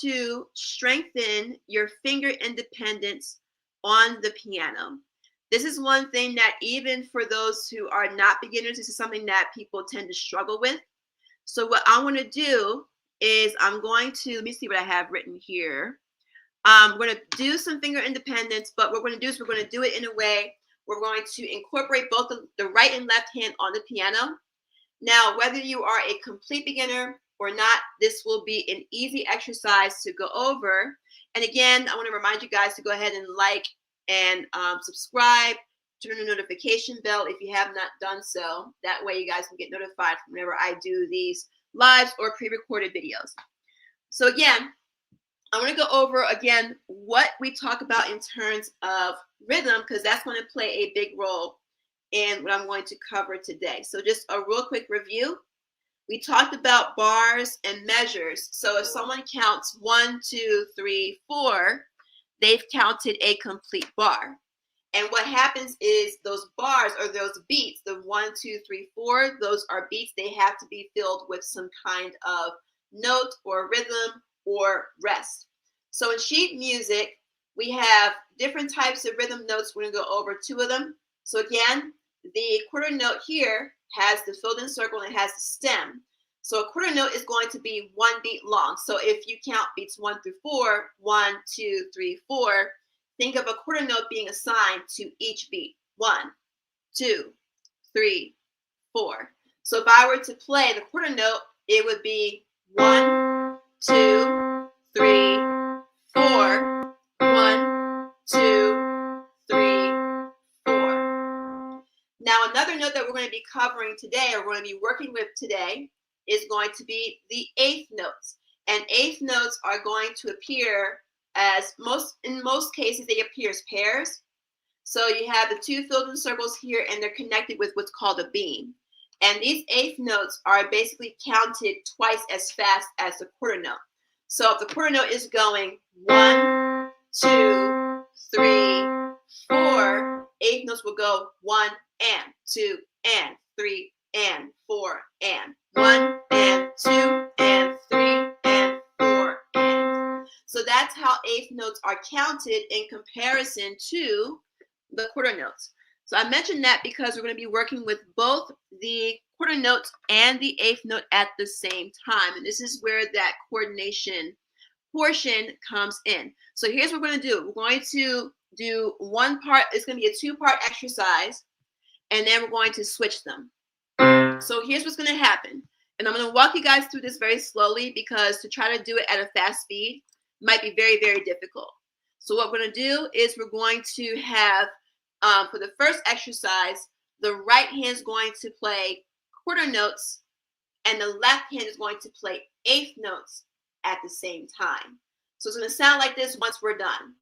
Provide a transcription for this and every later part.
to strengthen your finger independence on the piano. This is one thing that even for those who are not beginners, this is something that people tend to struggle with. So what I want to do is I'm going to, let me see what I have written here. We're going to do some finger independence, but what we're going to do is we're going to do it in a way where we're going to incorporate both the right and left hand on the piano. Now, whether you are a complete beginner or not, this will be an easy exercise to go over. And again, I want to remind you guys to go ahead and like and subscribe, turn the notification bell if you have not done so. That way you guys can get notified whenever I do these lives or pre-recorded videos. So again, I want to go over again what we talk about in terms of rhythm, because that's going to play a big role in what I'm going to cover today. So just a real quick review. We talked about bars and measures. So if someone counts 1, 2, 3, 4, they've counted a complete bar. And what happens is those bars or those beats, the 1, 2, 3, 4, those are beats. They have to be filled with some kind of note or rhythm or rest. So in sheet music, we have different types of rhythm notes. We're going to go over 2 of them. So again, the quarter note here has the filled in circle and it has the stem. So a quarter note is going to be 1 beat long. So if you count beats 1 through 4, 1, 2, 3, 4, think of a quarter note being assigned to each beat. 1, 2, 3, 4. So if I were to play the quarter note, it would be 1, 2, 3, 4, 1, 2, 3, 4. Now another note that we're going to be covering today, or we're going to be working with today, is going to be the eighth notes. And eighth notes are going to appear as in most cases, they appear as pairs. So you have the 2 filled in circles here, and they're connected with what's called a beam. And these eighth notes are basically counted twice as fast as the quarter note. So if the quarter note is going 1, 2, 3, 4, eighth notes will go 1 and 2 and 3 and 4 and 1 and 2 and 3 and 4 and. So that's how eighth notes are counted in comparison to the quarter notes. So I mentioned that because we're going to be working with both the quarter notes and the eighth note at the same time. And this is where that coordination portion comes in. So here's what we're going to do. We're going to do one part. It's going to be a 2-part exercise, and then we're going to switch them. So here's what's going to happen. And I'm going to walk you guys through this very slowly, because to try to do it at a fast speed might be very, very difficult. So what we're going to do is we're going to have, for the first exercise, the right hand is going to play quarter notes, and the left hand is going to play eighth notes at the same time. So it's going to sound like this once we're done.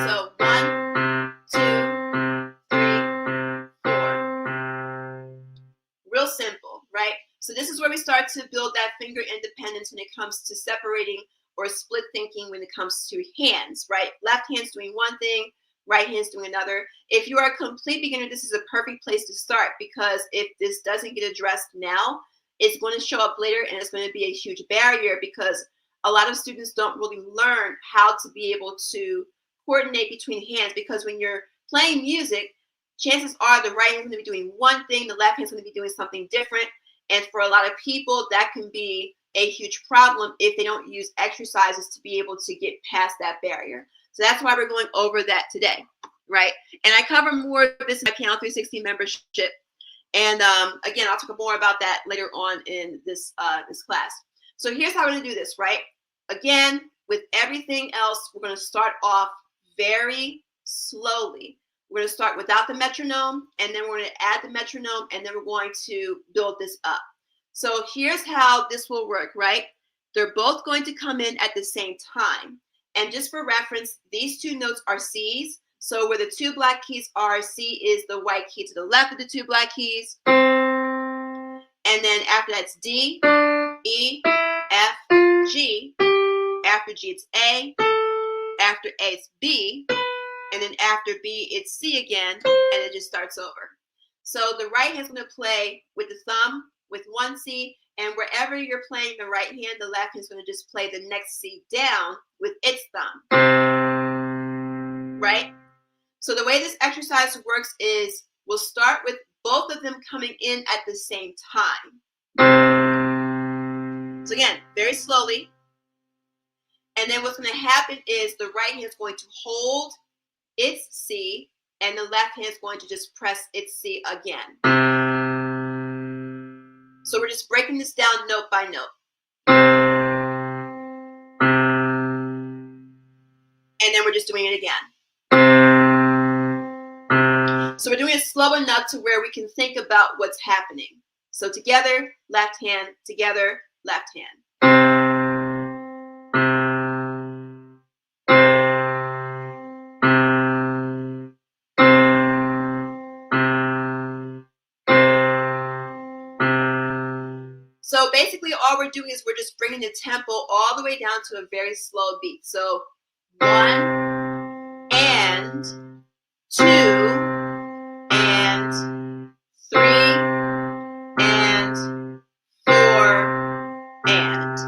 So 1, 2, 3, 4. Real simple, right? So this is where we start to build that finger independence when it comes to separating or split thinking when it comes to hands, right? Left hand's doing one thing, right hand's doing another. If you are a complete beginner, this is a perfect place to start, because if this doesn't get addressed now, it's going to show up later, and it's going to be a huge barrier, because a lot of students don't really learn how to be able to coordinate between hands, because when you're playing music, chances are the right hand's going to be doing one thing, the left hand's going to be doing something different. And for a lot of people, that can be a huge problem if they don't use exercises to be able to get past that barrier. So that's why we're going over that today, right? And I cover more of this in my Piano 360 membership. And again, I'll talk more about that later on in this class. So here's how we're going to do this, right? Again, with everything else, we're going to start off very slowly. We're going to start without the metronome, and then we're going to add the metronome, and then we're going to build this up. So here's how this will work, right? They're both going to come in at the same time. And just for reference, these 2 notes are C's. So where the 2 black keys are, C is the white key to the left of the 2 black keys. And then after that's D, E, F, G. After G, it's A. After A, it's B. And then after B, it's C again, and it just starts over. So the right hand's going to play with the thumb with one C, and wherever you're playing the right hand, the left hand is going to just play the next C down with its thumb, right? So the way this exercise works is we'll start with both of them coming in at the same time. So again, very slowly. And then what's going to happen is the right hand is going to hold its C, and the left hand is going to just press its C again. So we're just breaking this down note by note. And then we're just doing it again. So we're doing it slow enough to where we can think about what's happening. So together, left hand, together, left hand. So basically all we're doing is we're just bringing the tempo all the way down to a very slow beat. So 1 and 2 and 3 and 4 and.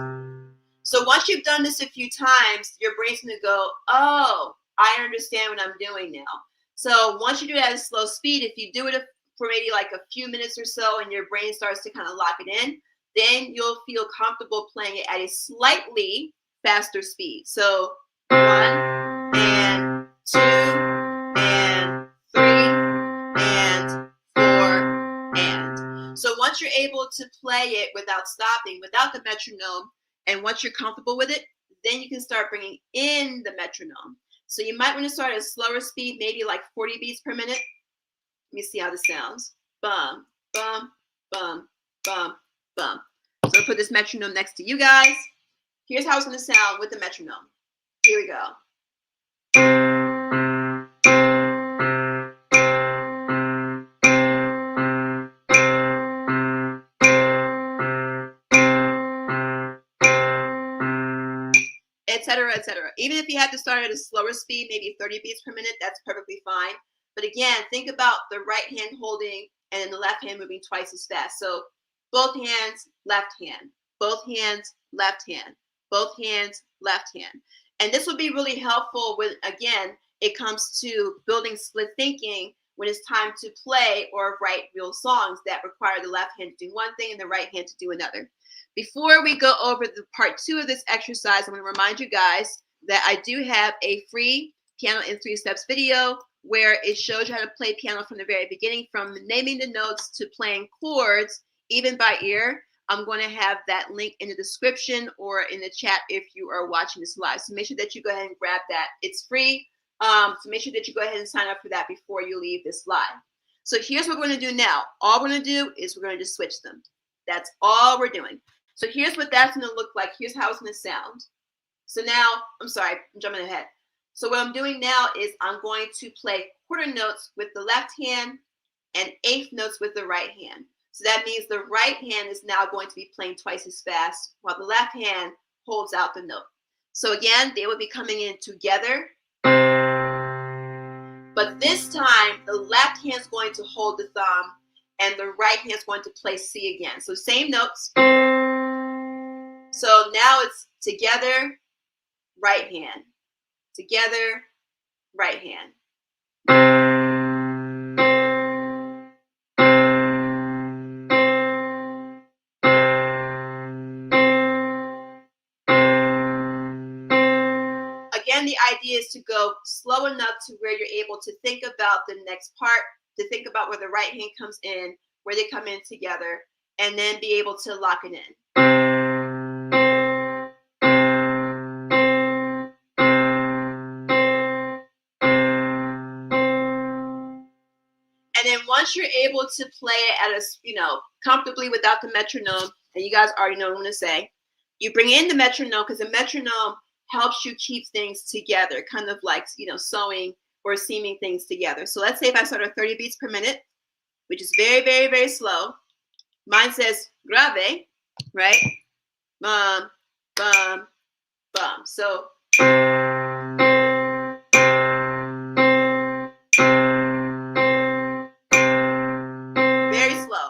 So once you've done this a few times, your brain's going to go, oh, I understand what I'm doing now. So once you do it at a slow speed, if you do it for maybe like a few minutes or so and your brain starts to kind of lock it in, then you'll feel comfortable playing it at a slightly faster speed. So 1 and 2 and 3 and 4 and. So once you're able to play it without stopping, without the metronome, and once you're comfortable with it, then you can start bringing in the metronome. So you might want to start at a slower speed, maybe like 40 beats per minute. Let me see how this sounds. Bum, bum, bum, bum, bum. So I'll put this metronome next to you guys. Here's how it's going to sound with the metronome. Here we go. Etc., etc. Even if you had to start at a slower speed, maybe 30 beats per minute, that's perfectly fine. But again, think about the right hand holding and then the left hand moving twice as fast. So both hands, left hand. Both hands, left hand. Both hands, left hand. And this will be really helpful when, again, it comes to building split thinking when it's time to play or write real songs that require the left hand to do one thing and the right hand to do another. Before we go over the part 2 of this exercise, I'm going to remind you guys that I do have a free Piano in 3 Steps video where it shows you how to play piano from the very beginning, from naming the notes to playing chords, even by ear. I'm going to have that link in the description or in the chat if you are watching this live. So make sure that you go ahead and grab that. It's free. So make sure that you go ahead and sign up for that before you leave this live. So here's what we're going to do now. All we're going to do is we're going to just switch them. That's all we're doing. So here's what that's going to look like. Here's how it's going to sound. So now, I'm sorry, I'm jumping ahead. So what I'm doing now is I'm going to play quarter notes with the left hand and eighth notes with the right hand. So that means the right hand is now going to be playing twice as fast while the left hand holds out the note. So again, they will be coming in together. But this time, the left hand is going to hold the thumb and the right hand is going to play C again. So same notes. So now it's together, right hand. Together, right hand. Again, the idea is to go slow enough to where you're able to think about the next part, to think about where the right hand comes in, where they come in together, and then be able to lock it in. And then once you're able to play it at a, comfortably without the metronome, and you guys already know what I'm going to say, you bring in the metronome because the metronome helps you keep things together, kind of like, sewing or seaming things together. So let's say if I start at 30 beats per minute, which is very, very, very slow. Mine says grave, right? Bum, bum, bum. So very slow.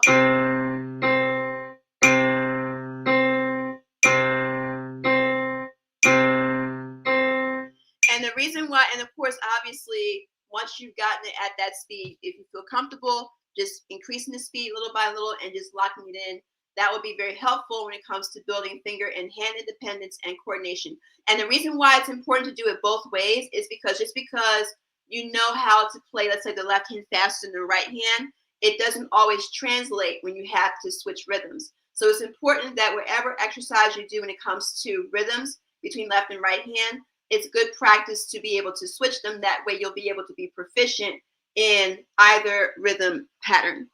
the reason why, and of course, obviously, once you've gotten it at that speed, if you feel comfortable, just increasing the speed little by little and just locking it in, that would be very helpful when it comes to building finger and hand independence and coordination. And the reason why it's important to do it both ways is because just because you know how to play, let's say, the left hand faster than the right hand, it doesn't always translate when you have to switch rhythms. So it's important that whatever exercise you do when it comes to rhythms between left and right hand, it's good practice to be able to switch them. That way you'll be able to be proficient in either rhythm pattern.